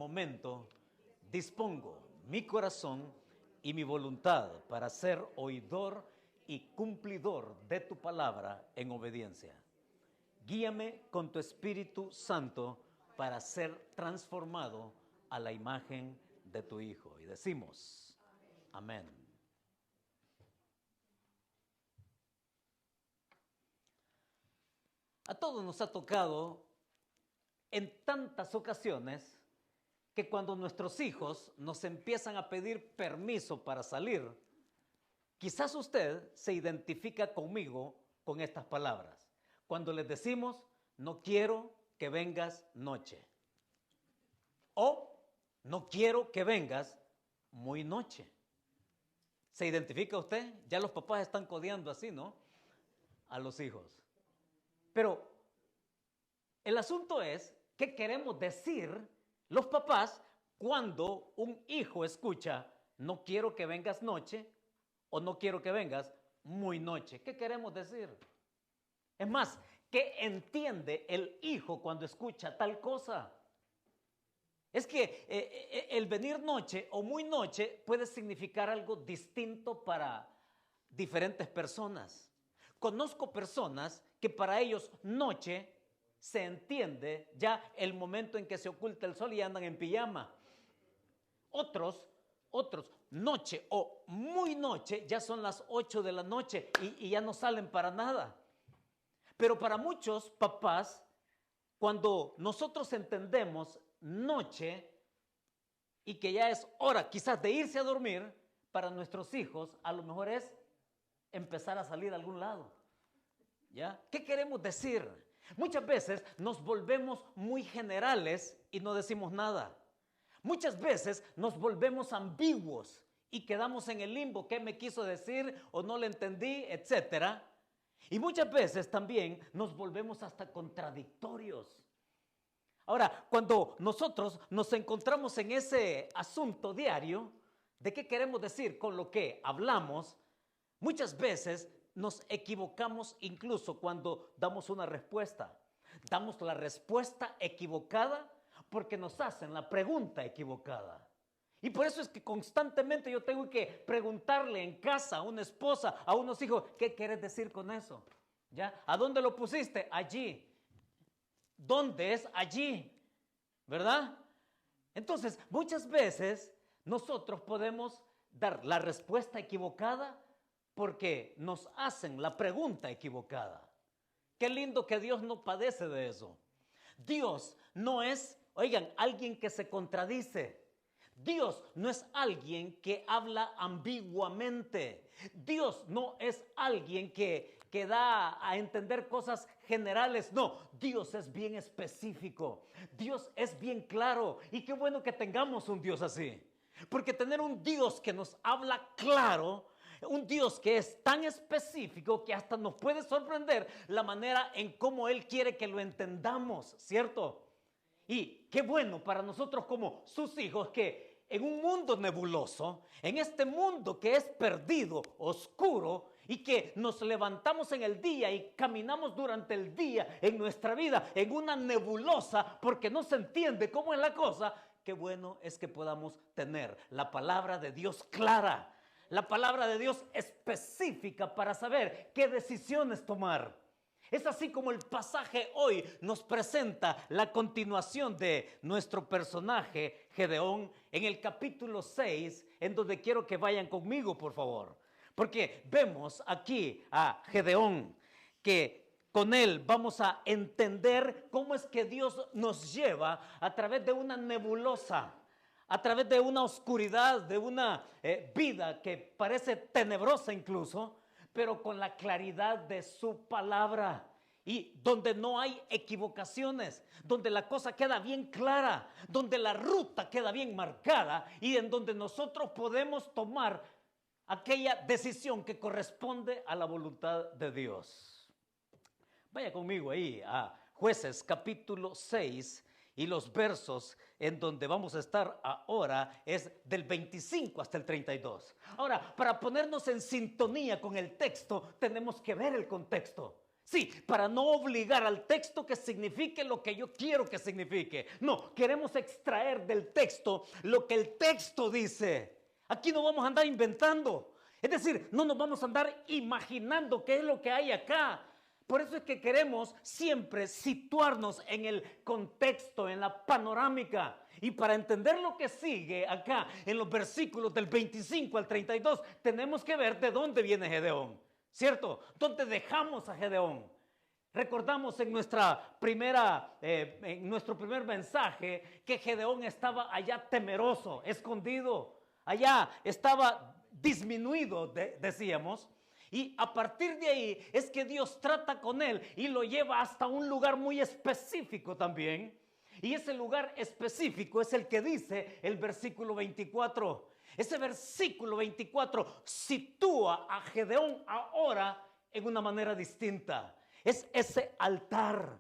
momento dispongo mi corazón y mi voluntad para ser oidor y cumplidor de tu palabra en obediencia. Guíame con tu Espíritu Santo para ser transformado a la imagen de tu Hijo. Y decimos, amén. A todos nos ha tocado en tantas ocasiones que cuando nuestros hijos nos empiezan a pedir permiso para salir, quizás usted se identifica conmigo con estas palabras. Cuando les decimos, no quiero que vengas noche. O no quiero que vengas muy noche. ¿Se identifica usted? Ya los papás están codeando así, ¿no? A los hijos. Pero el asunto es, ¿qué queremos decir los papás cuando un hijo escucha, no quiero que vengas noche o no quiero que vengas muy noche? ¿Qué queremos decir? Es más, ¿qué entiende el hijo cuando escucha tal cosa? Es que el venir noche o muy noche puede significar algo distinto para diferentes personas. Conozco personas que para ellos noche se entiende ya el momento en que se oculta el sol y andan en pijama. Otros, noche o muy noche, ya son las 8 de la noche y ya no salen para nada. Pero para muchos papás, cuando nosotros entendemos noche y que ya es hora quizás de irse a dormir, para nuestros hijos a lo mejor es empezar a salir a algún lado. ¿Ya? ¿Qué queremos decir? Muchas veces nos volvemos muy generales y no decimos nada. Muchas veces nos volvemos ambiguos y quedamos en el limbo. ¿Qué me quiso decir o no le entendí? Etcétera. Y muchas veces también nos volvemos hasta contradictorios. Ahora, cuando nosotros nos encontramos en ese asunto diario, ¿de qué queremos decir con lo que hablamos? Muchas veces nos equivocamos incluso cuando damos una respuesta. Damos la respuesta equivocada porque nos hacen la pregunta equivocada. Y por eso es que constantemente yo tengo que preguntarle en casa a una esposa, a unos hijos, ¿qué quieres decir con eso? ¿Ya? ¿A dónde lo pusiste? Allí. ¿Dónde es? Allí. ¿Verdad? Entonces, muchas veces nosotros podemos dar la respuesta equivocada porque nos hacen la pregunta equivocada. Qué lindo que Dios no padece de eso. Dios no es, oigan, alguien que se contradice. Dios no es alguien que habla ambiguamente. Dios no es alguien que da a entender cosas generales. No, Dios es bien específico. Dios es bien claro. Y qué bueno que tengamos un Dios así. Porque tener un Dios que nos habla claro, un Dios que es tan específico que hasta nos puede sorprender la manera en cómo Él quiere que lo entendamos, ¿cierto? Y qué bueno para nosotros como sus hijos que en un mundo nebuloso, en este mundo que es perdido, oscuro, y que nos levantamos en el día y caminamos durante el día en nuestra vida en una nebulosa porque no se entiende cómo es la cosa, qué bueno es que podamos tener la palabra de Dios clara, la palabra de Dios específica para saber qué decisiones tomar. Es así como el pasaje hoy nos presenta la continuación de nuestro personaje Gedeón en el capítulo 6, en donde quiero que vayan conmigo, por favor. Porque vemos aquí a Gedeón, que con él vamos a entender cómo es que Dios nos lleva a través de una nebulosa, a través de una oscuridad, de una vida que parece tenebrosa incluso, pero con la claridad de su palabra y donde no hay equivocaciones, donde la cosa queda bien clara, donde la ruta queda bien marcada y en donde nosotros podemos tomar aquella decisión que corresponde a la voluntad de Dios. Vaya conmigo ahí a Jueces capítulo 6 y los versos en donde vamos a estar ahora es del 25 hasta el 32. Ahora, para ponernos en sintonía con el texto, tenemos que ver el contexto. Sí, para no obligar al texto que signifique lo que yo quiero que signifique. No, queremos extraer del texto lo que el texto dice. Aquí no vamos a andar inventando. Es decir, no nos vamos a andar imaginando qué es lo que hay acá. Por eso es que queremos siempre situarnos en el contexto, en la panorámica. Y para entender lo que sigue acá, en los versículos del 25 al 32, tenemos que ver de dónde viene Gedeón. ¿Cierto? ¿Dónde dejamos a Gedeón? Recordamos en nuestro primer mensaje que Gedeón estaba allá temeroso, escondido. Allá estaba disminuido, decíamos. Y a partir de ahí es que Dios trata con él y lo lleva hasta un lugar muy específico también. Y ese lugar específico es el que dice el versículo 24. Ese versículo 24 sitúa a Gedeón ahora en una manera distinta. Es ese altar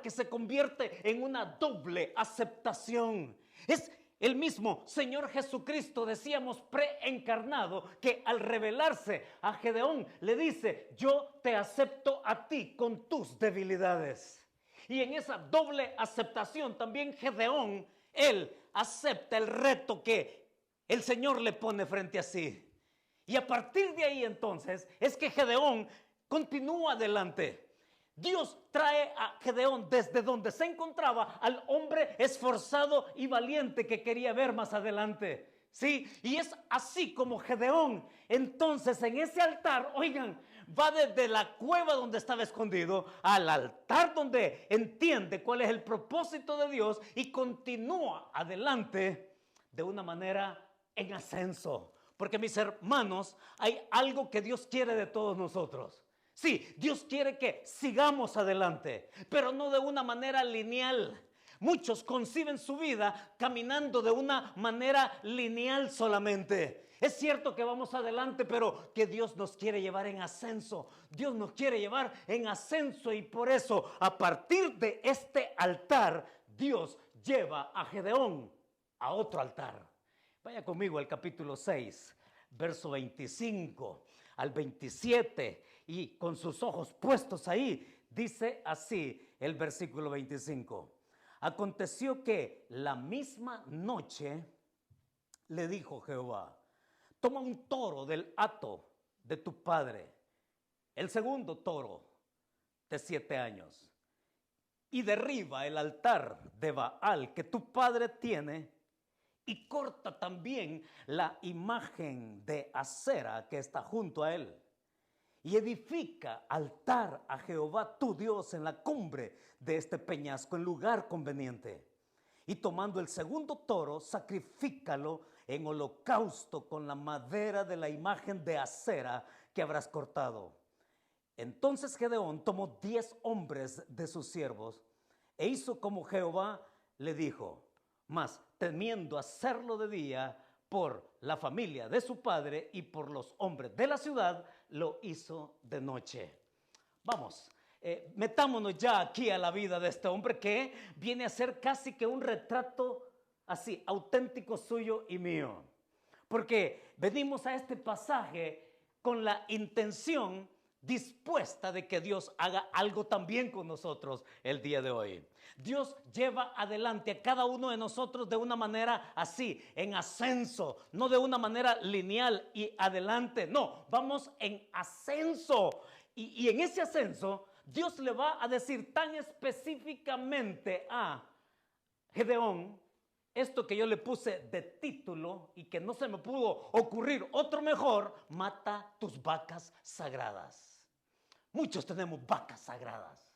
que se convierte en una doble aceptación. Es el mismo Señor Jesucristo, decíamos, preencarnado, que al revelarse a Gedeón le dice: yo te acepto a ti con tus debilidades. Y en esa doble aceptación también Gedeón, él acepta el reto que el Señor le pone frente a sí. Y a partir de ahí entonces es que Gedeón continúa adelante. Dios trae a Gedeón desde donde se encontraba al hombre esforzado y valiente que quería ver más adelante. Sí, y es así como Gedeón entonces en ese altar, oigan, va desde la cueva donde estaba escondido al altar donde entiende cuál es el propósito de Dios y continúa adelante de una manera en ascenso. Porque, mis hermanos, hay algo que Dios quiere de todos nosotros. Sí, Dios quiere que sigamos adelante, pero no de una manera lineal. Muchos conciben su vida caminando de una manera lineal solamente. Es cierto que vamos adelante, pero que Dios nos quiere llevar en ascenso. Dios nos quiere llevar en ascenso y por eso, a partir de este altar, Dios lleva a Gedeón a otro altar. Vaya conmigo al capítulo 6, verso 25 al 27, y con sus ojos puestos ahí, dice así el versículo 25. Aconteció que la misma noche le dijo Jehová: toma un toro del hato de tu padre, el segundo toro de 7 años, y derriba el altar de Baal que tu padre tiene, y corta también la imagen de acera que está junto a él. Y edifica altar a Jehová tu Dios en la cumbre de este peñasco, en lugar conveniente. Y tomando el segundo toro, sacrifícalo en holocausto con la madera de la imagen de acera que habrás cortado. Entonces Gedeón tomó 10 hombres de sus siervos e hizo como Jehová le dijo. Mas temiendo hacerlo de día por la familia de su padre y por los hombres de la ciudad, lo hizo de noche. Vamos, metámonos ya aquí a la vida de este hombre que viene a ser casi que un retrato así, auténtico suyo y mío. Porque venimos a este pasaje con la intención dispuesta de que Dios haga algo también con nosotros el día de hoy. Dios lleva adelante a cada uno de nosotros de una manera así, en ascenso, no de una manera lineal y adelante, no, vamos en ascenso. Y en ese ascenso, Dios le va a decir tan específicamente a Gedeón, esto que yo le puse de título y que no se me pudo ocurrir otro mejor: mata tus vacas sagradas. Muchos tenemos vacas sagradas.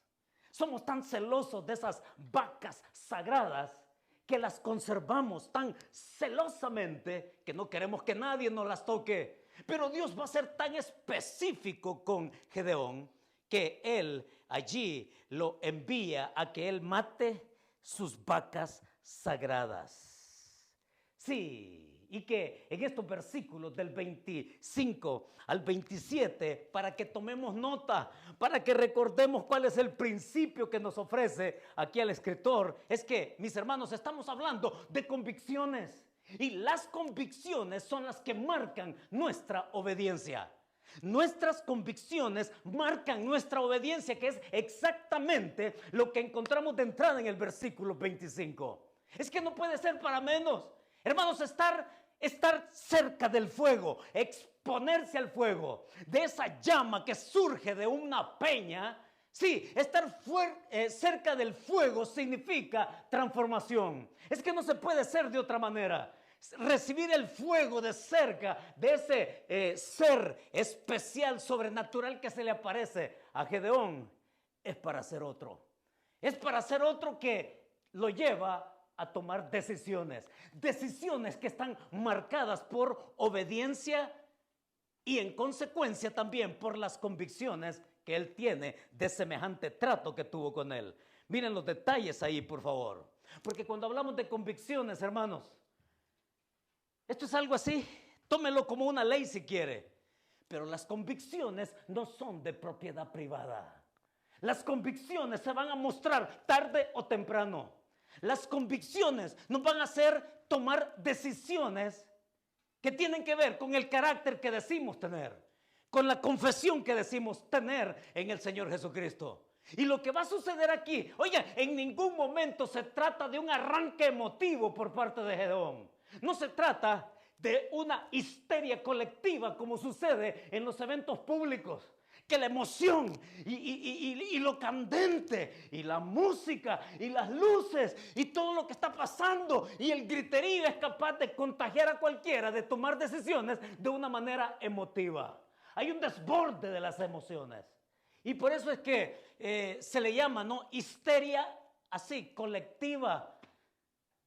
Somos tan celosos de esas vacas sagradas que las conservamos tan celosamente que no queremos que nadie nos las toque. Pero Dios va a ser tan específico con Gedeón que él allí lo envía a que él mate sus vacas sagradas. Sí. Y que en estos versículos del 25 al 27, para que tomemos nota, para que recordemos cuál es el principio que nos ofrece aquí el escritor, es que, mis hermanos, estamos hablando de convicciones. Y las convicciones son las que marcan nuestra obediencia. Nuestras convicciones marcan nuestra obediencia, que es exactamente lo que encontramos de entrada en el versículo 25. Es que no puede ser para menos. Hermanos, estar cerca del fuego, exponerse al fuego, de esa llama que surge de una peña. Sí, estar cerca del fuego significa transformación. Es que no se puede ser de otra manera. Recibir el fuego de cerca de ese ser especial, sobrenatural que se le aparece a Gedeón, es para ser otro. Es para ser otro que lo lleva a tomar decisiones. Decisiones que están marcadas por obediencia y en consecuencia también por las convicciones que él tiene de semejante trato que tuvo con él. Miren los detalles ahí, por favor. Porque cuando hablamos de convicciones, hermanos, esto es algo así, tómelo como una ley si quiere, pero las convicciones no son de propiedad privada. Las convicciones se van a mostrar tarde o temprano. Las convicciones nos van a hacer tomar decisiones que tienen que ver con el carácter que decimos tener, con la confesión que decimos tener en el Señor Jesucristo. Y lo que va a suceder aquí, oiga, en ningún momento se trata de un arranque emotivo por parte de Gedeón. No se trata de una histeria colectiva como sucede en los eventos públicos, que la emoción y lo candente y la música y las luces y todo lo que está pasando y el griterío es capaz de contagiar a cualquiera, de tomar decisiones de una manera emotiva. Hay un desborde de las emociones y por eso es que se le llama, ¿no?, histeria así, colectiva.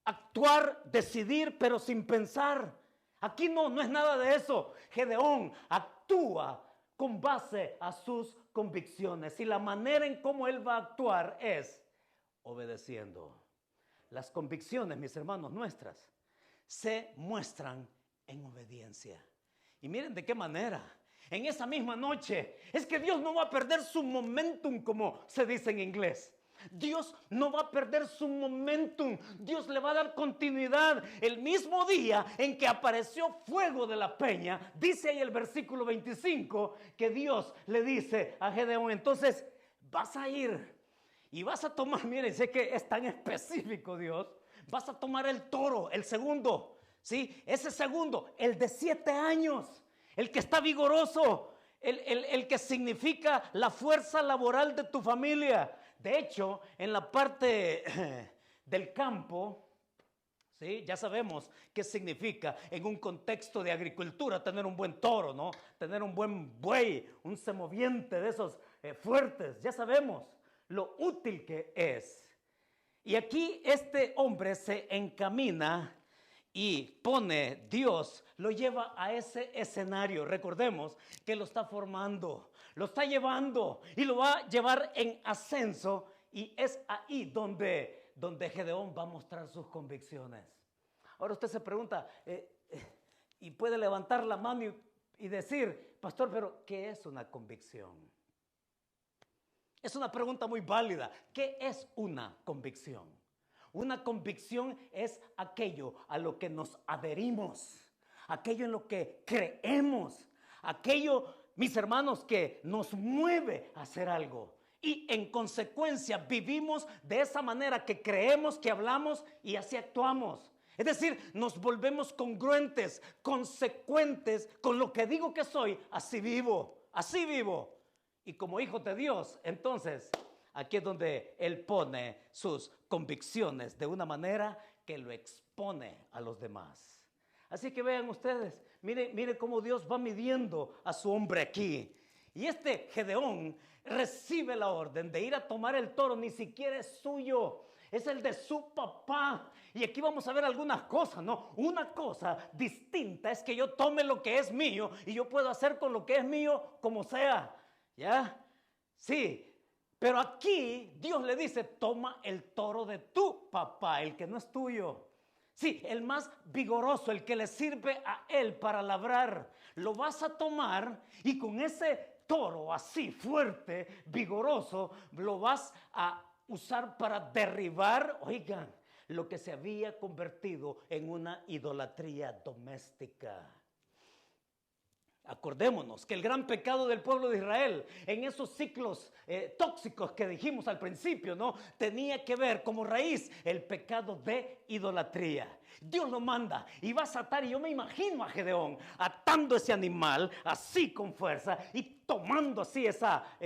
Actuar, decidir, pero sin pensar. Aquí no es nada de eso. Gedeón actúa con base a sus convicciones y la manera en cómo él va a actuar es obedeciendo. Las convicciones, mis hermanos, nuestras, se muestran en obediencia. Y miren de qué manera. En esa misma noche, es que Dios no va a perder su momentum, como se dice en inglés. Dios no va a perder su momentum. Dios le va a dar continuidad. El mismo día en que apareció fuego de la peña, dice ahí el versículo 25 que Dios le dice a Gedeón, entonces vas a ir y vas a tomar, miren, sé que es tan específico Dios, vas a tomar el toro, el segundo, ¿sí? Ese segundo, el de 7 años, el que está vigoroso, el que significa la fuerza laboral de tu familia. De hecho, en la parte del campo, ¿sí?, ya sabemos qué significa en un contexto de agricultura tener un buen toro, ¿no? Tener un buen buey, un semoviente de esos fuertes. Ya sabemos lo útil que es. Y aquí este hombre se encamina y Dios lo lleva a ese escenario. Recordemos que lo está formando, lo está llevando y lo va a llevar en ascenso. Y es ahí donde Gedeón va a mostrar sus convicciones. Ahora usted se pregunta y puede levantar la mano y decir, pastor, pero ¿qué es una convicción? Es una pregunta muy válida. ¿Qué es una convicción? Una convicción es aquello a lo que nos adherimos, aquello en lo que creemos, aquello, mis hermanos, que nos mueve a hacer algo. Y en consecuencia vivimos de esa manera que creemos, que hablamos y así actuamos. Es decir, nos volvemos congruentes, consecuentes con lo que digo que soy, así vivo, así vivo. Y como hijo de Dios, entonces, aquí es donde Él pone sus convicciones de una manera que lo expone a los demás. Así que vean ustedes, mire cómo Dios va midiendo a su hombre aquí. Y este Gedeón recibe la orden de ir a tomar el toro, ni siquiera es suyo, es el de su papá. Y aquí vamos a ver algunas cosas, ¿no? Una cosa distinta es que yo tome lo que es mío y yo puedo hacer con lo que es mío como sea, ¿ya? Sí. Pero aquí Dios le dice, toma el toro de tu papá, el que no es tuyo. Sí, el más vigoroso, el que le sirve a él para labrar. Lo vas a tomar y con ese toro así fuerte, vigoroso, lo vas a usar para derribar, oigan, lo que se había convertido en una idolatría doméstica. Acordémonos que el gran pecado del pueblo de Israel en esos ciclos tóxicos que dijimos al principio, ¿no? Tenía que ver como raíz el pecado de idolatría. Dios lo manda y vas a atar, y yo me imagino a Gedeón atando ese animal así con fuerza y tomando así esa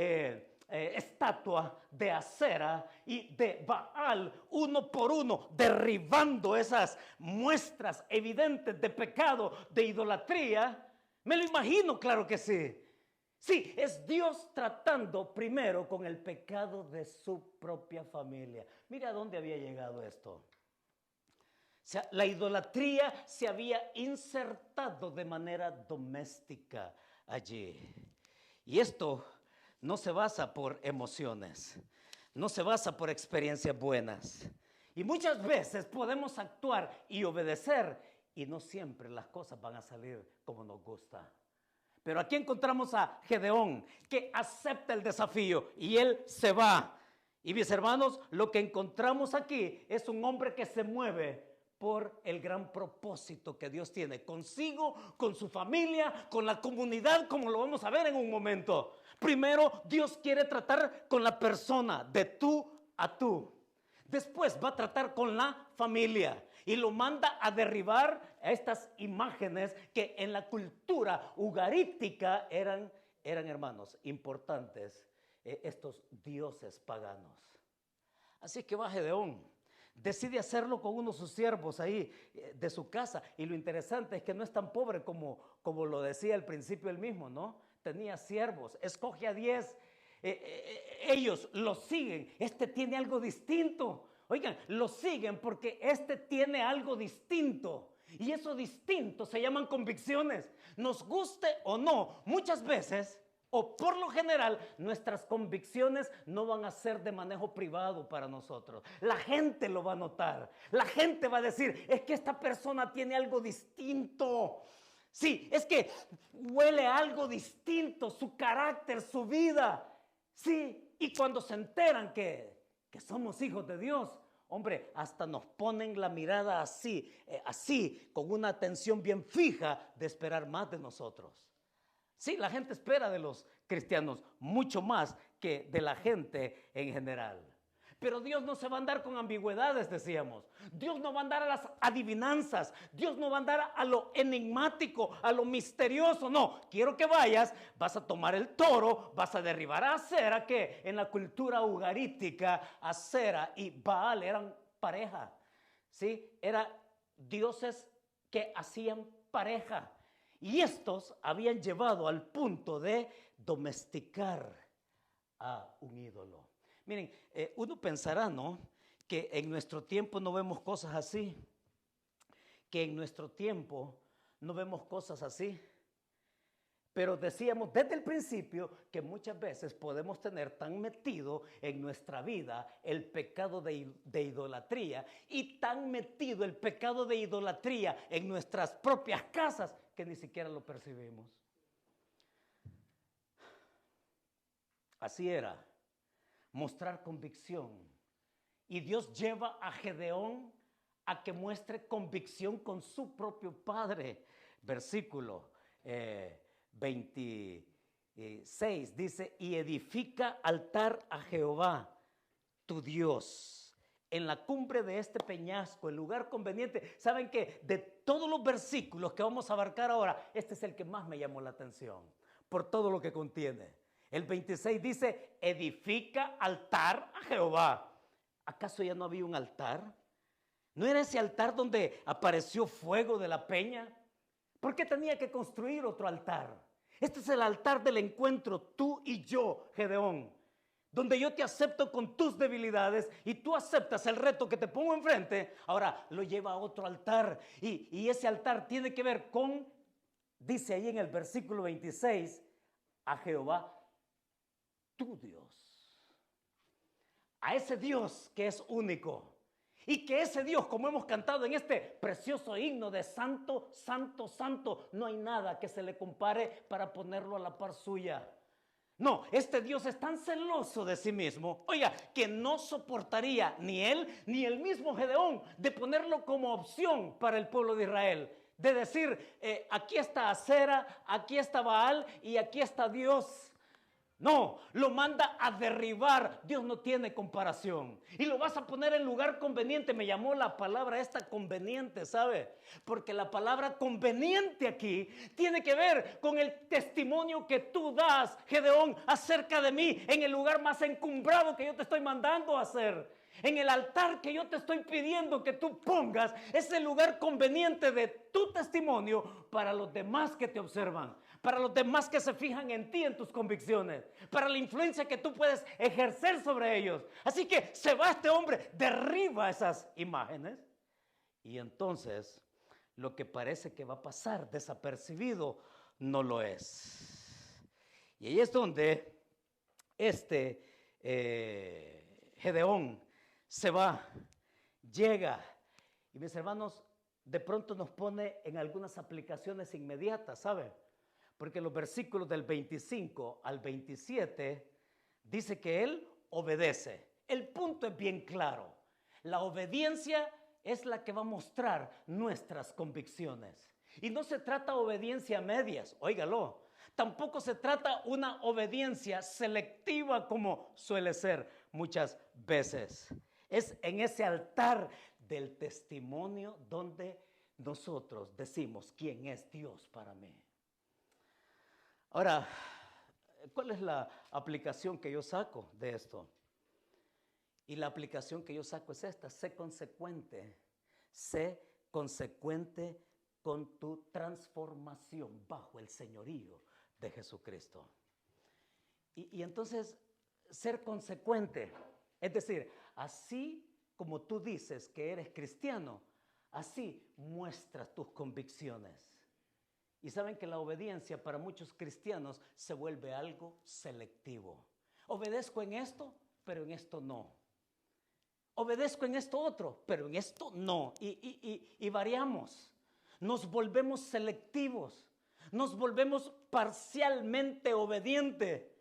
estatua de Acera y de Baal uno por uno, derribando esas muestras evidentes de pecado, de idolatría. Me lo imagino, claro que sí. Sí, es Dios tratando primero con el pecado de su propia familia. Mira a dónde había llegado esto. O sea, la idolatría se había insertado de manera doméstica allí. Y esto no se basa por emociones, no se basa por experiencias buenas. Y muchas veces podemos actuar y obedecer y no siempre las cosas van a salir como nos gusta. Pero aquí encontramos a Gedeón, que acepta el desafío y él se va. Y mis hermanos, lo que encontramos aquí es un hombre que se mueve por el gran propósito que Dios tiene consigo, con su familia, con la comunidad, como lo vamos a ver en un momento. Primero, Dios quiere tratar con la persona de tú a tú. Después va a tratar con la familia y lo manda a derribar a estas imágenes que en la cultura ugarítica eran hermanos importantes, estos dioses paganos. Así que va Gedeón, decide hacerlo con uno de sus siervos ahí de su casa, y lo interesante es que no es tan pobre como lo decía al principio él mismo, ¿no? Tenía siervos, escoge a 10. Ellos lo siguen. Este tiene algo distinto. Oigan, lo siguen porque este tiene algo distinto. Y eso distinto se llaman convicciones. Nos guste o no, muchas veces, o por lo general, nuestras convicciones no van a ser de manejo privado para nosotros. La gente lo va a notar. La gente va a decir, es que esta persona tiene algo distinto. Sí, es que huele a algo distinto, su carácter, su vida. Sí, y cuando se enteran que somos hijos de Dios, hombre, hasta nos ponen la mirada así, con una atención bien fija de esperar más de nosotros. Sí, la gente espera de los cristianos mucho más que de la gente en general. Pero Dios no se va a andar con ambigüedades, decíamos. Dios no va a andar a las adivinanzas. Dios no va a andar a lo enigmático, a lo misterioso. No, quiero que vayas, vas a tomar el toro, vas a derribar a Acera, que en la cultura ugarítica, Acera y Baal eran pareja. ¿Sí? Eran dioses que hacían pareja. Y estos habían llevado al punto de domesticar a un ídolo. Miren, uno pensará, ¿no?, que en nuestro tiempo no vemos cosas así, que en nuestro tiempo no vemos cosas así. Pero decíamos desde el principio que muchas veces podemos tener tan metido en nuestra vida el pecado de idolatría, y tan metido el pecado de idolatría en nuestras propias casas que ni siquiera lo percibimos. Así era. Mostrar convicción. Y Dios lleva a Gedeón a que muestre convicción con su propio padre. Versículo 26 dice: y edifica altar a Jehová tu Dios en la cumbre de este peñasco, el lugar conveniente. ¿Saben qué? De todos los versículos que vamos a abarcar ahora, este es el que más me llamó la atención por todo lo que contiene. El 26 dice: edifica altar a Jehová. ¿Acaso ya no había un altar? ¿No era ese altar donde apareció fuego de la peña? ¿Por qué tenía que construir otro altar? Este es el altar del encuentro, tú y yo, Gedeón, donde yo te acepto con tus debilidades y tú aceptas el reto que te pongo enfrente. Ahora lo lleva a otro altar, y ese altar tiene que ver con, dice ahí en el versículo 26, a Jehová tu Dios, a ese Dios que es único, y que ese Dios, como hemos cantado en este precioso himno de santo, santo, santo, no hay nada que se le compare para ponerlo a la par suya. No, este Dios es tan celoso de sí mismo, oiga, que no soportaría ni él ni el mismo Gedeón de ponerlo como opción para el pueblo de Israel. de decir, aquí está Acera, aquí está Baal y aquí está Dios. No, lo manda a derribar. Dios no tiene comparación. Y lo vas a poner en lugar conveniente. Me llamó la palabra esta conveniente, ¿sabe? Porque la palabra conveniente aquí tiene que ver con el testimonio que tú das, Gedeón, acerca de mí, en el lugar más encumbrado que yo te estoy mandando a hacer. En el altar que yo te estoy pidiendo que tú pongas, es el lugar conveniente de tu testimonio para los demás que te observan, para los demás que se fijan en ti, en tus convicciones, para la influencia que tú puedes ejercer sobre ellos. Así que se va este hombre, derriba esas imágenes y entonces lo que parece que va a pasar desapercibido no lo es. Y ahí es donde Gedeón se va, llega, y mis hermanos, de pronto nos pone en algunas aplicaciones inmediatas, ¿sabe? Porque los versículos del 25 al 27 dice que él obedece. El punto es bien claro. La obediencia es la que va a mostrar nuestras convicciones. Y no se trata de obediencia a medias, óigalo. Tampoco se trata una obediencia selectiva como suele ser muchas veces. Es en ese altar del testimonio donde nosotros decimos quién es Dios para mí. Ahora, ¿cuál es la aplicación que yo saco de esto? Y la aplicación que yo saco es esta: sé consecuente con tu transformación bajo el señorío de Jesucristo. Y entonces, ser consecuente, es decir, así como tú dices que eres cristiano, así muestras tus convicciones. Y saben que la obediencia para muchos cristianos se vuelve algo selectivo. Obedezco en esto, pero en esto no. Obedezco en esto otro, pero en esto no. Y variamos. Nos volvemos selectivos. Nos volvemos parcialmente obedientes.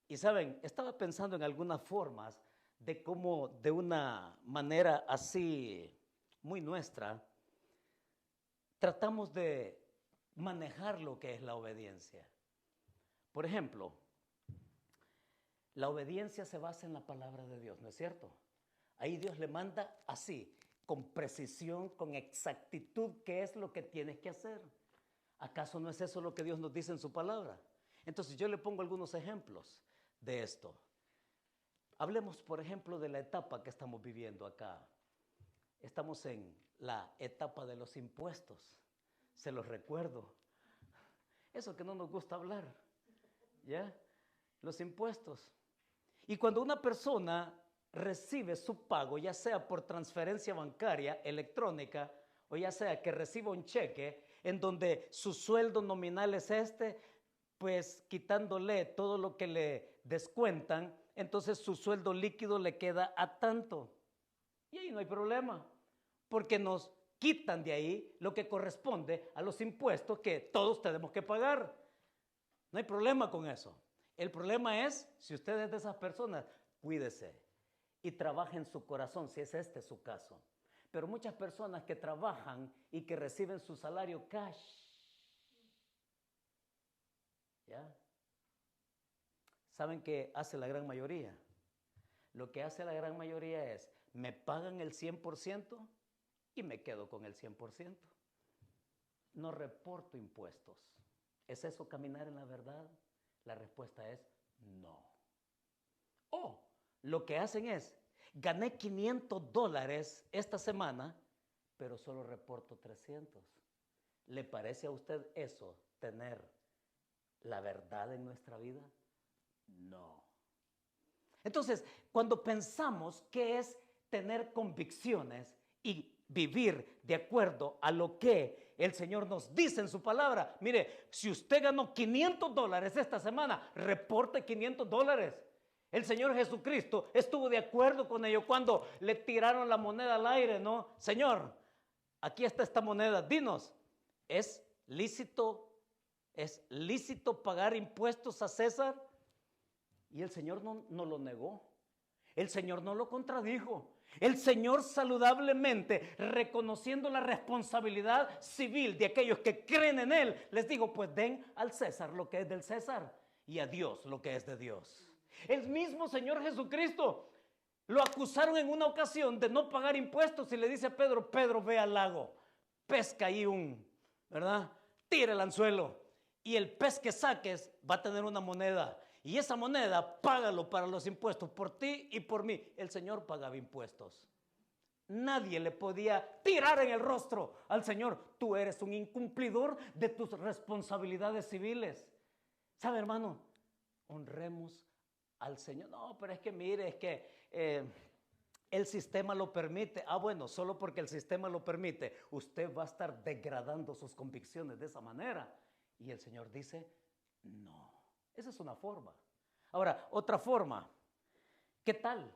Y saben, estaba pensando en algunas formas de cómo de una manera así muy nuestra tratamos de manejar lo que es la obediencia. Por ejemplo, la obediencia se basa en la palabra de Dios, ¿no es cierto? Ahí Dios le manda así, con precisión, con exactitud, qué es lo que tienes que hacer. ¿Acaso no es eso lo que Dios nos dice en su palabra? Entonces yo le pongo algunos ejemplos de esto. Hablemos, por ejemplo, de la etapa que estamos viviendo acá. Estamos en la etapa de los impuestos. Se los recuerdo. Eso que no nos gusta hablar, ¿ya? Los impuestos. Y cuando una persona recibe su pago, ya sea por transferencia bancaria, electrónica, o ya sea que reciba un cheque en donde su sueldo nominal es pues quitándole todo lo que le descuentan, entonces su sueldo líquido le queda a tanto. Y ahí no hay problema, porque nos quitan de ahí lo que corresponde a los impuestos que todos tenemos que pagar. No hay problema con eso. El problema es, si usted es de esas personas, cuídese y trabaje en su corazón, si es este su caso. Pero muchas personas que trabajan y que reciben su salario cash, ¿ya? ¿Saben qué hace la gran mayoría? Lo que hace la gran mayoría es, me pagan el 100% y me quedo con el 100%. No reporto impuestos. ¿Es eso caminar en la verdad? La respuesta es no. O lo que hacen es, gané $500 esta semana, pero solo reporto 300. ¿Le parece a usted eso tener la verdad en nuestra vida? No. Entonces, cuando pensamos que es tener convicciones y vivir de acuerdo a lo que el Señor nos dice en su palabra, mire, si usted ganó $500 esta semana, reporte $500. El Señor Jesucristo estuvo de acuerdo con ello cuando le tiraron la moneda al aire, ¿no? Señor, aquí está esta moneda, dinos, ¿es lícito pagar impuestos a César? Y el Señor no lo negó. El Señor no lo contradijo. El Señor saludablemente, reconociendo la responsabilidad civil de aquellos que creen en Él, les dijo, pues den al César lo que es del César y a Dios lo que es de Dios. El mismo Señor Jesucristo lo acusaron en una ocasión de no pagar impuestos y le dice a Pedro, Pedro, ve al lago, pesca ahí ¿verdad? Tira el anzuelo y el pez que saques va a tener una moneda. Y esa moneda, págalo para los impuestos por ti y por mí. El Señor pagaba impuestos. Nadie le podía tirar en el rostro al Señor. Tú eres un incumplidor de tus responsabilidades civiles. ¿Sabe, hermano? Honremos al Señor. No, pero es que mire, es que el sistema lo permite. Ah, bueno, solo porque el sistema lo permite, usted va a estar degradando sus convicciones de esa manera. Y el Señor dice, no. Esa es una forma. Ahora, otra forma. ¿Qué tal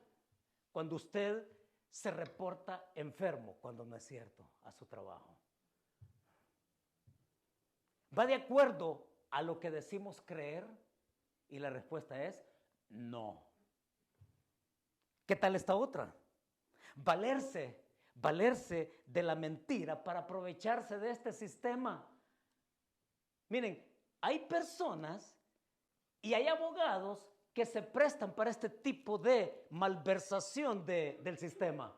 cuando usted se reporta enfermo cuando no es cierto a su trabajo? ¿Va de acuerdo a lo que decimos creer? Y la respuesta es no. ¿Qué tal esta otra? Valerse de la mentira para aprovecharse de este sistema. Miren, hay personas y hay abogados que se prestan para este tipo de malversación del sistema.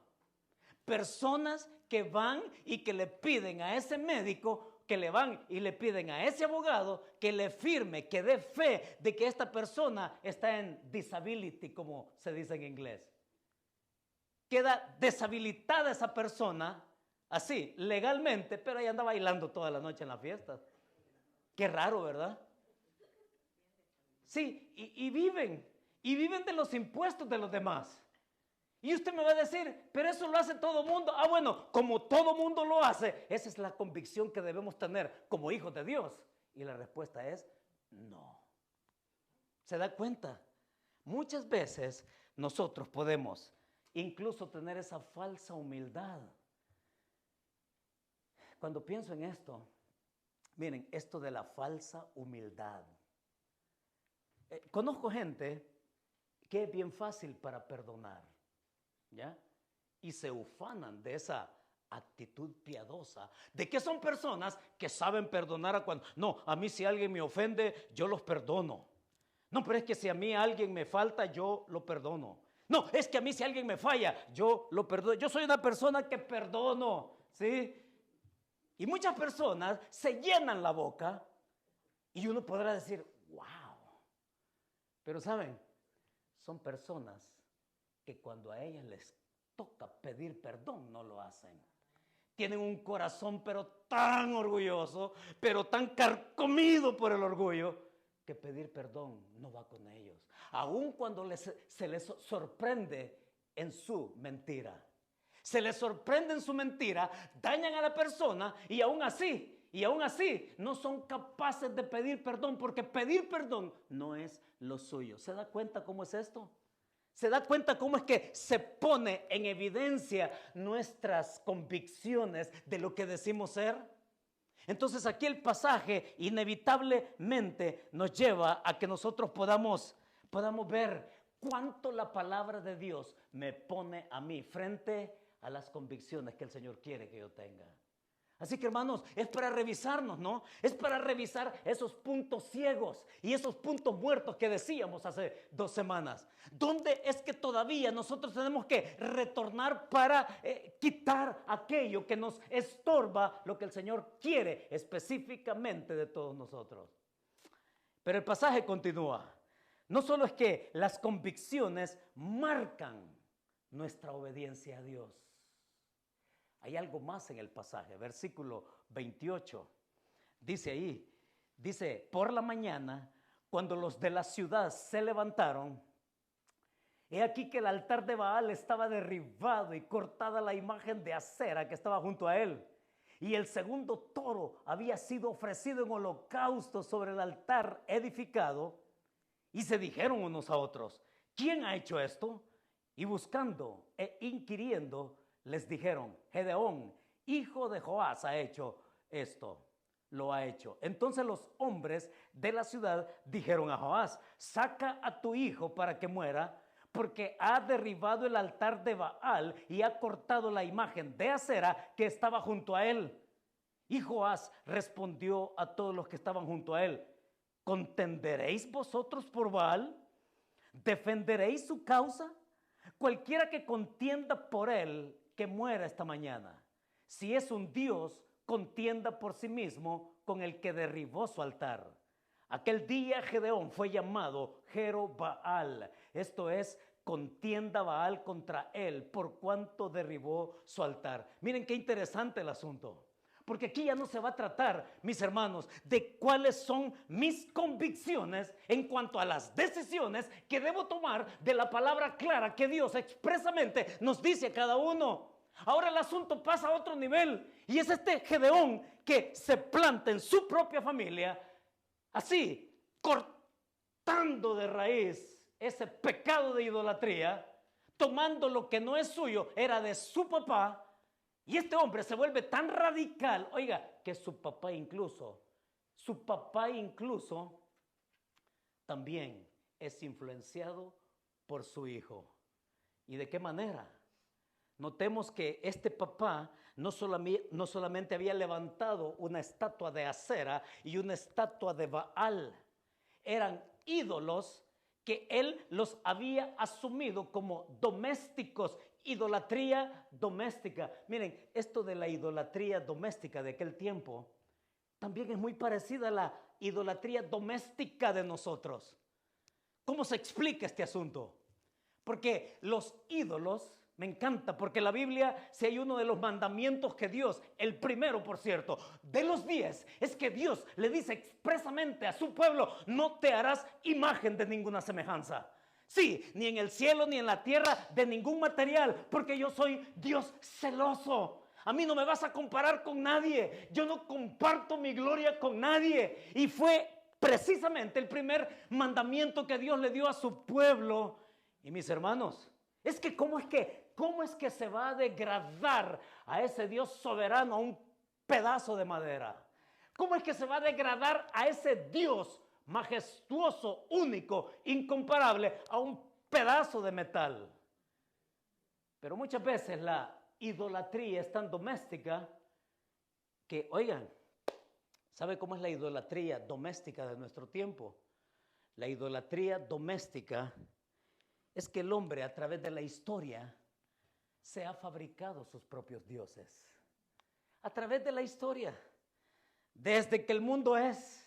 Personas que van y que le piden a ese médico, que le van y le piden a ese abogado que le firme, que dé fe de que esta persona está en disability, como se dice en inglés. Queda deshabilitada esa persona, así, legalmente, pero ella anda bailando toda la noche en las fiestas. Qué raro, ¿verdad? Sí, y viven de los impuestos de los demás. Y usted me va a decir, pero eso lo hace todo mundo. Ah, bueno, como todo mundo lo hace, esa es la convicción que debemos tener como hijos de Dios. Y la respuesta es no. ¿Se da cuenta? Muchas veces nosotros podemos incluso tener esa falsa humildad. Cuando pienso en esto, miren, esto de la falsa humildad. Conozco gente que es bien fácil para perdonar, ¿ya? Y se ufanan de esa actitud piadosa, de que son personas que saben perdonar a cuando, no, a mí si alguien me ofende, yo los perdono. No, pero es que si a mí alguien me falta, yo lo perdono. No, es que a mí si alguien me falla, yo lo perdono. Yo soy una persona que perdono, ¿sí? Y muchas personas se llenan la boca y uno podrá decir, wow. Pero ¿saben? Son personas que cuando a ellas les toca pedir perdón, no lo hacen. Tienen un corazón pero tan orgulloso, pero tan carcomido por el orgullo, que pedir perdón no va con ellos. Aun cuando se les sorprende en su mentira. Se les sorprende en su mentira, dañan a la persona y aún así no son capaces de pedir perdón, porque pedir perdón no es lo suyo. ¿Se da cuenta cómo es esto? ¿Se da cuenta cómo es que se pone en evidencia nuestras convicciones de lo que decimos ser? Entonces aquí el pasaje inevitablemente nos lleva a que nosotros podamos ver cuánto la palabra de Dios me pone a mí frente a las convicciones que el Señor quiere que yo tenga. Así que, hermanos, es para revisarnos, ¿no? Es para revisar esos puntos ciegos y esos puntos muertos que decíamos hace 2 semanas. ¿Dónde es que todavía nosotros tenemos que retornar para quitar aquello que nos estorba lo que el Señor quiere específicamente de todos nosotros? Pero el pasaje continúa. No solo es que las convicciones marcan nuestra obediencia a Dios. Hay algo más en el pasaje, versículo 28. Dice ahí, dice, por la mañana, cuando los de la ciudad se levantaron, he aquí que el altar de Baal estaba derribado y cortada la imagen de acera que estaba junto a él. Y el segundo toro había sido ofrecido en holocausto sobre el altar edificado. Y se dijeron unos a otros, ¿quién ha hecho esto? Y buscando e inquiriendo, les dijeron, Gedeón, hijo de Joás, ha hecho esto, lo ha hecho. Entonces los hombres de la ciudad dijeron a Joás, saca a tu hijo para que muera, porque ha derribado el altar de Baal y ha cortado la imagen de acera que estaba junto a él. Y Joás respondió a todos los que estaban junto a él: ¿contenderéis vosotros por Baal? ¿Defenderéis su causa? Cualquiera que contienda por él, que muera esta mañana. Si es un Dios, contienda por sí mismo con el que derribó su altar. Aquel día Gedeón fue llamado Jerobaal, esto es, contienda Baal contra él, por cuanto derribó su altar. Miren qué interesante el asunto. Porque aquí ya no se va a tratar, mis hermanos, de cuáles son mis convicciones en cuanto a las decisiones que debo tomar de la palabra clara que Dios expresamente nos dice a cada uno. Ahora el asunto pasa a otro nivel, y es este Gedeón que se planta en su propia familia, así, cortando de raíz ese pecado de idolatría, tomando lo que no es suyo, era de su papá. Y este hombre se vuelve tan radical, oiga, que su papá incluso también es influenciado por su hijo. ¿Y de qué manera? Notemos que este papá no solamente había levantado una estatua de Acera y una estatua de Baal. Eran ídolos que él los había asumido como domésticos. Idolatría doméstica. Miren, esto de la idolatría doméstica de aquel tiempo también es muy parecida a la idolatría doméstica de nosotros. ¿Cómo se explica este asunto? Porque los ídolos, me encanta, porque la Biblia, si hay uno de los mandamientos que Dios, el primero por cierto, de los 10, es que Dios le dice expresamente a su pueblo: no te harás imagen de ninguna semejanza. Sí, ni en el cielo ni en la tierra, de ningún material, porque yo soy Dios celoso. A mí no me vas a comparar con nadie. Yo no comparto mi gloria con nadie. Y fue precisamente el primer mandamiento que Dios le dio a su pueblo. Y mis hermanos, es que ¿cómo es que se va a degradar a ese Dios soberano a un pedazo de madera? ¿Cómo es que se va a degradar a ese Dios majestuoso, único, incomparable, a un pedazo de metal? Pero muchas veces la idolatría es tan doméstica que, oigan, ¿sabe cómo es la idolatría doméstica de nuestro tiempo? La idolatría doméstica es que el hombre, a través de la historia, se ha fabricado sus propios dioses. A través de la historia, desde que el mundo es,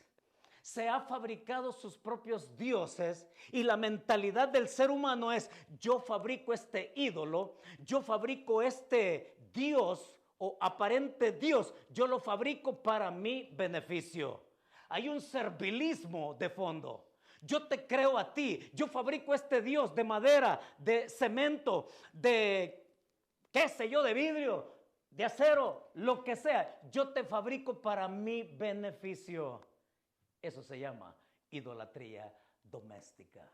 se ha fabricado sus propios dioses, y la mentalidad del ser humano es: yo fabrico este ídolo, yo fabrico este Dios o aparente Dios, yo lo fabrico para mi beneficio. Hay un servilismo de fondo. Yo te creo a ti, yo fabrico este Dios de madera, de cemento, de qué sé yo, de vidrio, de acero, lo que sea. Yo te fabrico para mi beneficio. Eso se llama idolatría doméstica.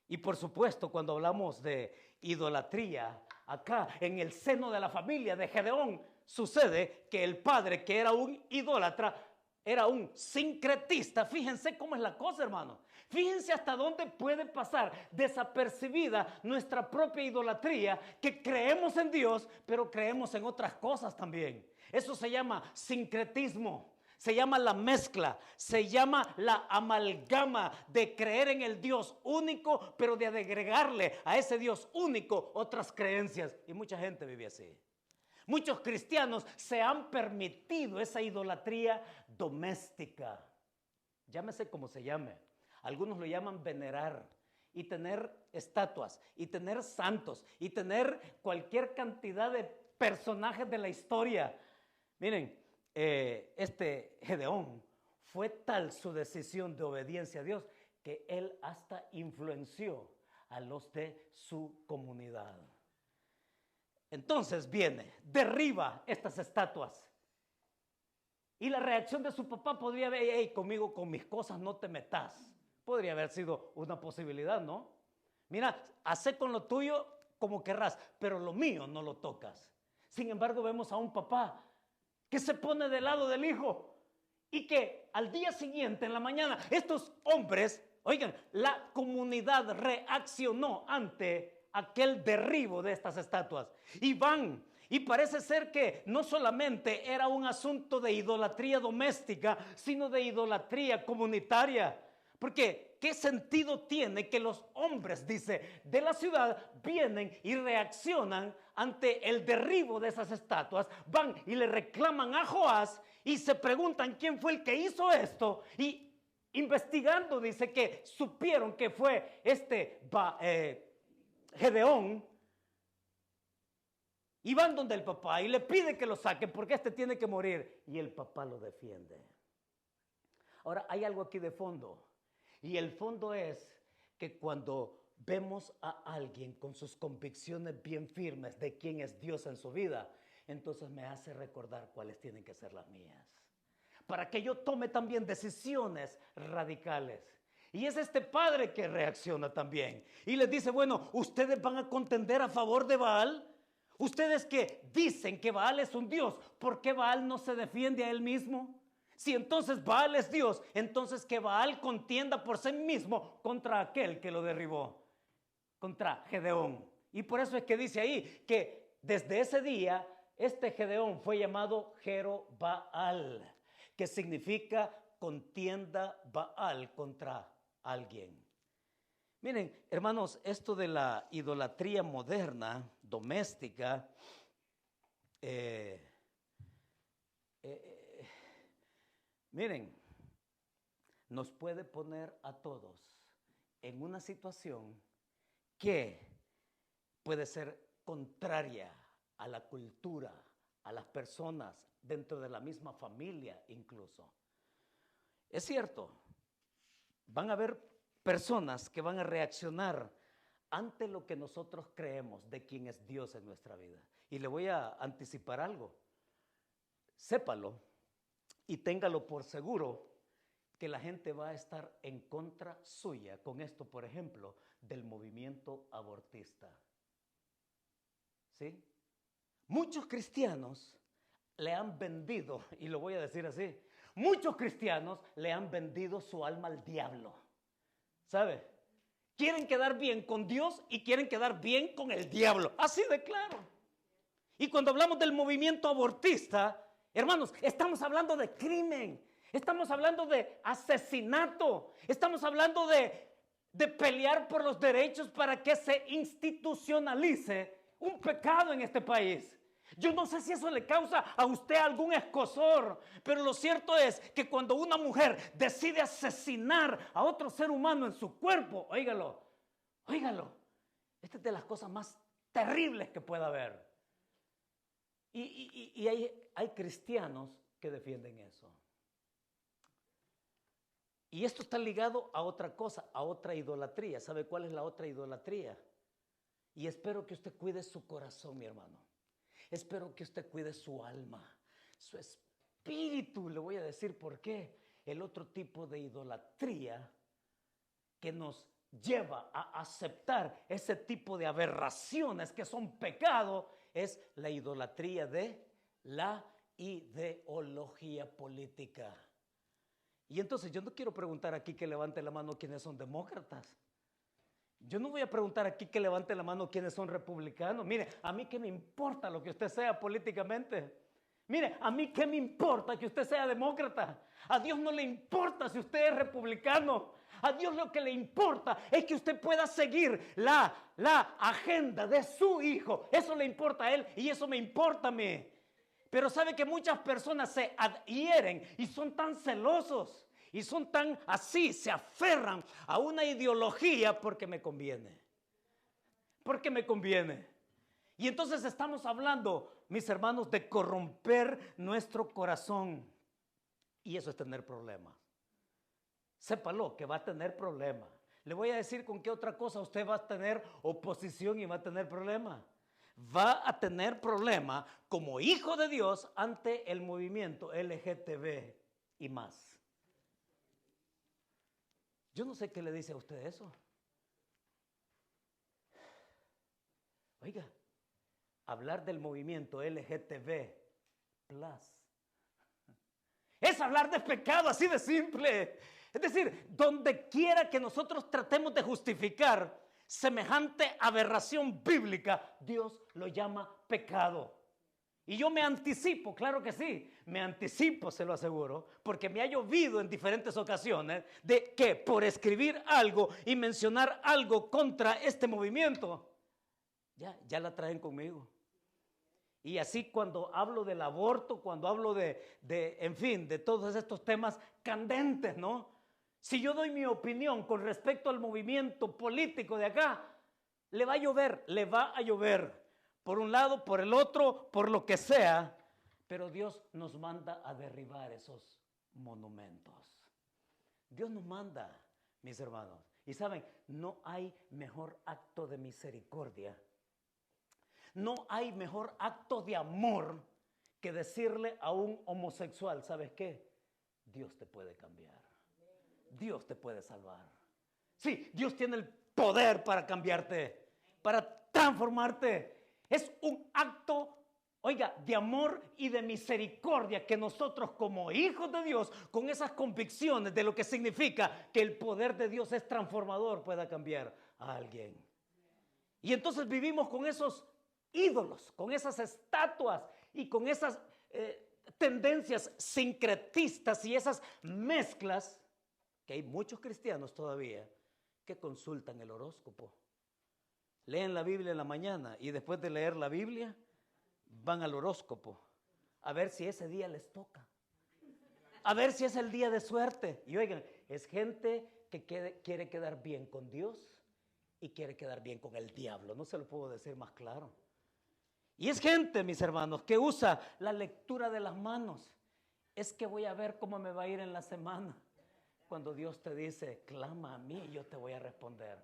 Y por supuesto, cuando hablamos de idolatría, acá en el seno de la familia de Gedeón, sucede que el padre, que era un idólatra, era un sincretista. Fíjense cómo es la cosa, hermano. Fíjense hasta dónde puede pasar desapercibida nuestra propia idolatría, que creemos en Dios, pero creemos en otras cosas también. Eso se llama sincretismo. Se llama la mezcla, se llama la amalgama de creer en el Dios único, pero de agregarle a ese Dios único otras creencias. Y mucha gente vive así. Muchos cristianos se han permitido esa idolatría doméstica. Llámese como se llame. Algunos lo llaman venerar, y tener estatuas, y tener santos, y tener cualquier cantidad de personajes de la historia. Miren, este Gedeón, fue tal su decisión de obediencia a Dios que él hasta influenció a los de su comunidad. Entonces viene, derriba estas estatuas, y la reacción de su papá podría haber: hey, conmigo, con mis cosas no te metas. Podría haber sido una posibilidad, ¿no? Mira, hacé con lo tuyo como querrás, pero lo mío no lo tocas. Sin embargo, vemos a un papá que se pone del lado del hijo, y que al día siguiente, en la mañana, estos hombres oigan, la comunidad reaccionó ante aquel derribo de estas estatuas. Y van, y parece ser que no solamente era un asunto de idolatría doméstica, sino de idolatría comunitaria. Porque, ¿qué sentido tiene que los hombres, dice, de la ciudad vienen y reaccionan ante el derribo de esas estatuas? Van y le reclaman a Joás y se preguntan quién fue el que hizo esto. Y investigando, dice que supieron que fue Gedeón. Y van donde el papá y le pide que lo saquen porque tiene que morir. Y el papá lo defiende. Ahora, hay algo aquí de fondo. Y el fondo es que cuando vemos a alguien con sus convicciones bien firmes de quién es Dios en su vida, entonces me hace recordar cuáles tienen que ser las mías. Para que yo tome también decisiones radicales. Y es este padre que reacciona también. Y les dice, bueno, ¿ustedes van a contender a favor de Baal? Ustedes que dicen que Baal es un Dios, ¿por qué Baal no se defiende a él mismo? Si entonces Baal es Dios, entonces que Baal contienda por sí mismo contra aquel que lo derribó, contra Gedeón. Y por eso es que dice ahí que desde ese día este Gedeón fue llamado Jerobbaal, que significa contienda Baal contra alguien. Miren, hermanos, esto de la idolatría moderna, doméstica, miren, nos puede poner a todos en una situación que puede ser contraria a la cultura, a las personas, dentro de la misma familia incluso. Es cierto, van a haber personas que van a reaccionar ante lo que nosotros creemos de quién es Dios en nuestra vida. Y le voy a anticipar algo. Sépalo y téngalo por seguro que la gente va a estar en contra suya con esto, por ejemplo, del movimiento abortista. ¿Sí? Muchos cristianos le han vendido, y lo voy a decir así, muchos cristianos le han vendido su alma al diablo. ¿Sabe? Quieren quedar bien con Dios y quieren quedar bien con el diablo. Así de claro. Y cuando hablamos del movimiento abortista, hermanos, estamos hablando de crimen. Estamos hablando de asesinato. Estamos hablando de pelear por los derechos para que se institucionalice un pecado en este país. Yo no sé si eso le causa a usted algún escozor, pero lo cierto es que cuando una mujer decide asesinar a otro ser humano en su cuerpo, óigalo, esta es de las cosas más terribles que pueda haber. Y hay cristianos que defienden eso. Y esto está ligado a otra cosa, a otra idolatría. ¿Sabe cuál es la otra idolatría? Y espero que usted cuide su corazón, mi hermano. Espero que usted cuide su alma, su espíritu. Le voy a decir por qué. El otro tipo de idolatría que nos lleva a aceptar ese tipo de aberraciones que son pecado es la idolatría de la ideología política. Y entonces yo no quiero preguntar aquí que levante la mano quienes son demócratas. Yo no voy a preguntar aquí que levante la mano quienes son republicanos. Mire, a mí qué me importa lo que usted sea políticamente. Mire, a mí qué me importa que usted sea demócrata. A Dios no le importa si usted es republicano. A Dios lo que le importa es que usted pueda seguir la agenda de su hijo. Eso le importa a él y eso me importa a mí. Pero sabe que muchas personas se adhieren y son tan celosos. Y son tan así, se aferran a una ideología porque me conviene. Porque me conviene. Y entonces estamos hablando, mis hermanos, de corromper nuestro corazón. Y eso es tener problemas. Sépalo que va a tener problemas. Le voy a decir con qué otra cosa usted va a tener oposición y va a tener problemas. Va a tener problemas como hijo de Dios ante el movimiento LGTB y más. Yo no sé qué le dice a usted eso. Oiga, hablar del movimiento LGTB plus es hablar de pecado así de simple. Es decir, donde quiera que nosotros tratemos de justificar semejante aberración bíblica, Dios lo llama pecado. Y yo me anticipo, claro que sí, me anticipo, se lo aseguro, porque me ha llovido en diferentes ocasiones de que por escribir algo y mencionar algo contra este movimiento, ya la traen conmigo. Y así cuando hablo del aborto, cuando hablo en fin, de todos estos temas candentes, ¿no? Si yo doy mi opinión con respecto al movimiento político de acá, le va a llover. Por un lado, por el otro, por lo que sea. Pero Dios nos manda a derribar esos monumentos. Dios nos manda, mis hermanos. Y saben, no hay mejor acto de misericordia. No hay mejor acto de amor que decirle a un homosexual, ¿sabes qué? Dios te puede cambiar. Dios te puede salvar. Sí, Dios tiene el poder para cambiarte, para transformarte. Es un acto, oiga, de amor y de misericordia que nosotros como hijos de Dios, con esas convicciones de lo que significa que el poder de Dios es transformador, pueda cambiar a alguien. Y entonces vivimos con esos ídolos, con esas estatuas y con esas tendencias sincretistas y esas mezclas, que hay muchos cristianos todavía que consultan el horóscopo. Leen la Biblia en la mañana y después de leer la Biblia van al horóscopo a ver si ese día les toca, a ver si es el día de suerte. Y oigan, es gente que quiere quedar bien con Dios y quiere quedar bien con el diablo. No se lo puedo decir más claro. Y es gente, mis hermanos, que usa la lectura de las manos. Es que voy a ver cómo me va a ir en la semana. Cuando Dios te dice, clama a mí, yo te voy a responder.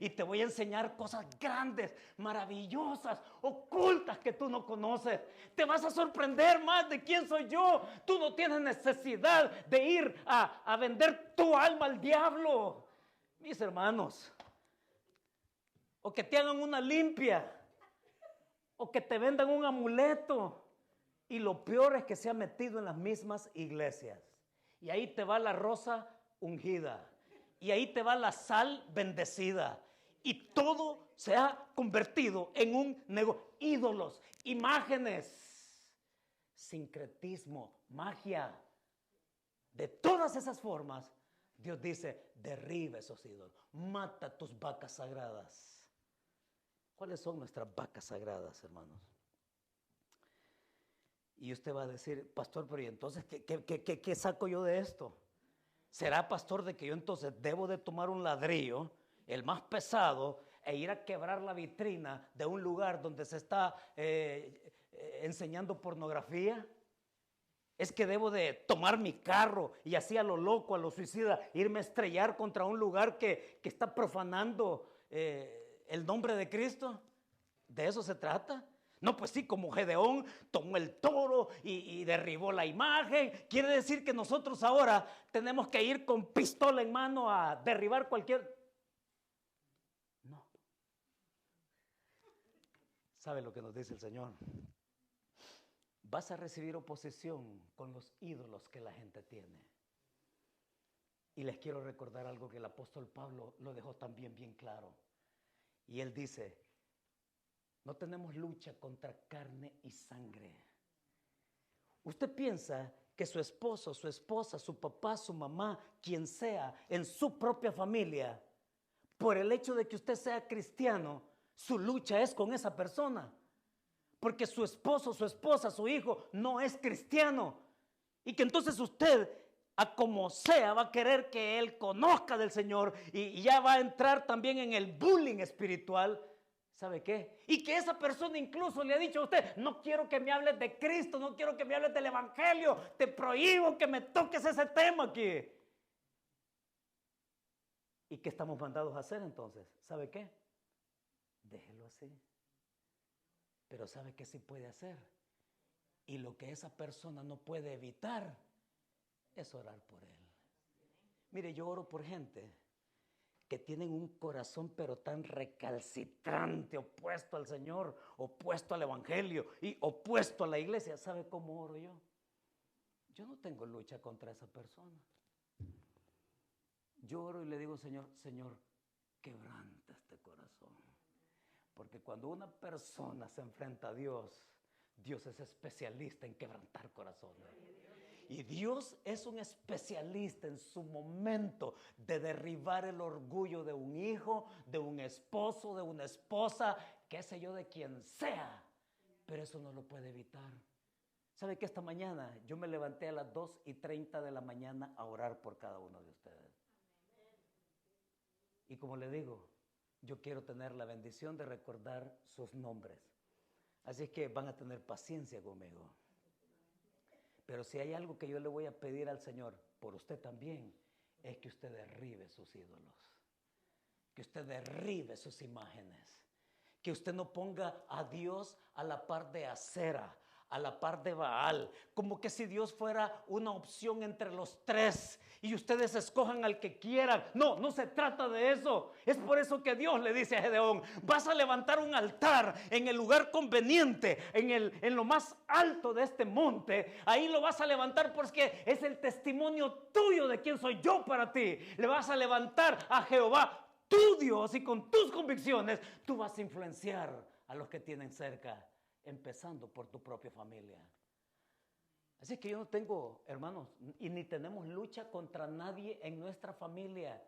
Y te voy a enseñar cosas grandes, maravillosas, ocultas que tú no conoces. Te vas a sorprender más de quién soy yo. Tú no tienes necesidad de ir a vender tu alma al diablo. Mis hermanos, o que te hagan una limpia, o que te vendan un amuleto. Y lo peor es que se ha metido en las mismas iglesias. Y ahí te va la rosa ungida. Y ahí te va la sal bendecida. Y todo se ha convertido en un negocio. Ídolos, imágenes, sincretismo, magia. De todas esas formas, Dios dice, derriba esos ídolos. Mata tus vacas sagradas. ¿Cuáles son nuestras vacas sagradas, hermanos? Y usted va a decir, pastor, pero ¿y entonces qué saco yo de esto? ¿Será, pastor, de que yo entonces debo de tomar un ladrillo, el más pesado, e ir a quebrar la vitrina de un lugar donde se está enseñando pornografía? ¿Es que debo de tomar mi carro y así a lo loco, a lo suicida, irme a estrellar contra un lugar que está profanando el nombre de Cristo? ¿De eso se trata? No, pues sí, como Gedeón tomó el toro y derribó la imagen. Quiere decir que nosotros ahora tenemos que ir con pistola en mano a derribar cualquier... No. ¿Sabe lo que nos dice el Señor? Vas a recibir oposición con los ídolos que la gente tiene. Y les quiero recordar algo que el apóstol Pablo lo dejó también bien claro. Y él dice, no tenemos lucha contra carne y sangre. Usted piensa que su esposo, su esposa, su papá, su mamá, quien sea, en su propia familia, por el hecho de que usted sea cristiano, su lucha es con esa persona. Porque su esposo, su esposa, su hijo no es cristiano. Y que entonces usted, a como sea, va a querer que él conozca del Señor y ya va a entrar también en el bullying espiritual. ¿Sabe qué? Y que esa persona incluso le ha dicho a usted, no quiero que me hables de Cristo, no quiero que me hables del Evangelio, te prohíbo que me toques ese tema aquí. ¿Y qué estamos mandados a hacer entonces? ¿Sabe qué? Déjelo así. Pero ¿sabe qué sí puede hacer? Y lo que esa persona no puede evitar es orar por él. Mire, yo oro por gente que tienen un corazón pero tan recalcitrante, opuesto al Señor, opuesto al Evangelio y opuesto a la iglesia. ¿Sabe cómo oro yo? Yo no tengo lucha contra esa persona. Yo oro y le digo, Señor, Señor, quebranta este corazón. Porque cuando una persona se enfrenta a Dios, Dios es especialista en quebrantar corazones. Y Dios es un especialista en su momento de derribar el orgullo de un hijo, de un esposo, de una esposa, qué sé yo, de quien sea. Pero eso no lo puede evitar. ¿Sabe que esta mañana yo me levanté a las 2:30 de la mañana a orar por cada uno de ustedes? Y como le digo, yo quiero tener la bendición de recordar sus nombres. Así es que van a tener paciencia conmigo. Pero si hay algo que yo le voy a pedir al Señor, por usted también, es que usted derribe sus ídolos. Que usted derribe sus imágenes. Que usted no ponga a Dios a la par de Acera, a la par de Baal, como que si Dios fuera una opción entre los tres y ustedes escojan al que quieran. No, no se trata de eso. Es por eso que Dios le dice a Gedeón, vas a levantar un altar en el lugar conveniente, en lo más alto de este monte. Ahí lo vas a levantar porque es el testimonio tuyo de quién soy yo para ti. Le vas a levantar a Jehová, tu Dios, y con tus convicciones tú vas a influenciar a los que tienen cerca, empezando por tu propia familia. Así que yo no tengo, hermanos, y ni tenemos lucha contra nadie en nuestra familia.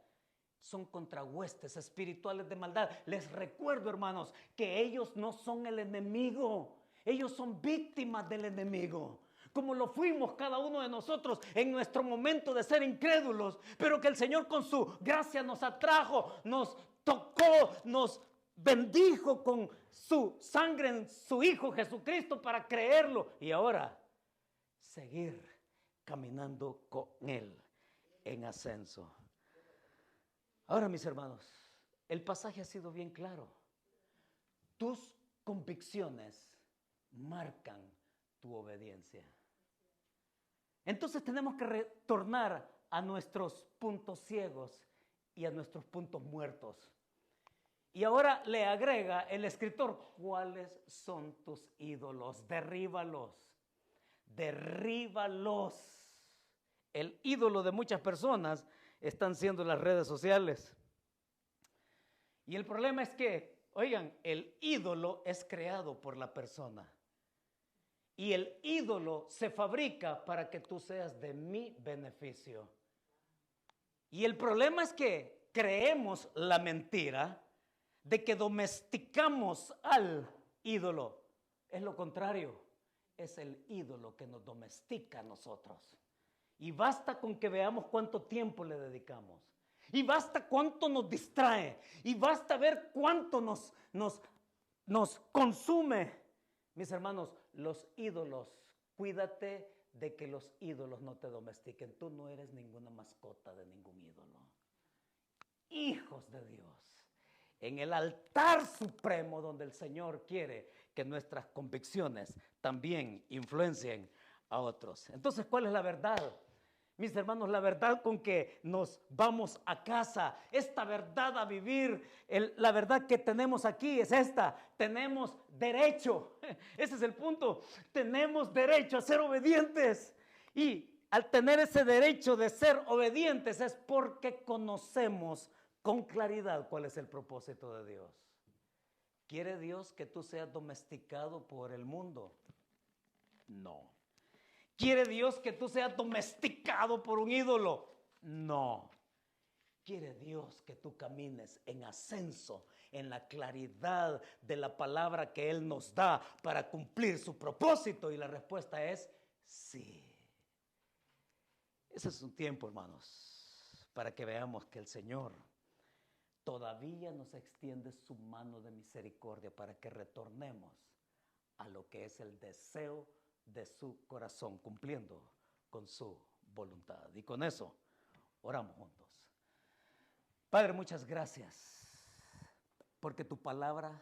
Son contra huestes espirituales de maldad. Les recuerdo, hermanos, que ellos no son el enemigo. Ellos son víctimas del enemigo, como lo fuimos cada uno de nosotros en nuestro momento de ser incrédulos, pero que el Señor con su gracia nos atrajo, nos tocó, nos bendijo con su sangre en su Hijo Jesucristo para creerlo y ahora seguir caminando con Él en ascenso. Ahora, mis hermanos, el pasaje ha sido bien claro. Tus convicciones marcan tu obediencia. Entonces tenemos que retornar a nuestros puntos ciegos y a nuestros puntos muertos. Y ahora le agrega el escritor, ¿cuáles son tus ídolos? Derríbalos, derríbalos. El ídolo de muchas personas están siendo las redes sociales. Y el problema es que, oigan, el ídolo es creado por la persona. Y el ídolo se fabrica para que tú seas de mi beneficio. Y el problema es que creemos la mentira de que domesticamos al ídolo. Es lo contrario, es el ídolo que nos domestica a nosotros. Y basta con que veamos cuánto tiempo le dedicamos. Y basta cuánto nos distrae. Y basta ver cuánto nos consume. Mis hermanos, los ídolos, cuídate de que los ídolos no te domestiquen. Tú no eres ninguna mascota de ningún ídolo. Hijos de Dios, en el altar supremo donde el Señor quiere que nuestras convicciones también influencien a otros. Entonces, ¿cuál es la verdad? Mis hermanos, la verdad con que nos vamos a casa, esta verdad a vivir, la verdad que tenemos aquí es esta: tenemos derecho, ese es el punto, tenemos derecho a ser obedientes. Y al tener ese derecho de ser obedientes es porque conocemos con claridad cuál es el propósito de Dios. ¿Quiere Dios que tú seas domesticado por el mundo? No. ¿Quiere Dios que tú seas domesticado por un ídolo? No. ¿Quiere Dios que tú camines en ascenso, en la claridad de la palabra que Él nos da para cumplir su propósito? Y la respuesta es sí. Ese es un tiempo, hermanos, para que veamos que el Señor todavía nos extiende su mano de misericordia para que retornemos a lo que es el deseo de su corazón, cumpliendo con su voluntad. Y con eso oramos juntos. Padre, muchas gracias porque tu palabra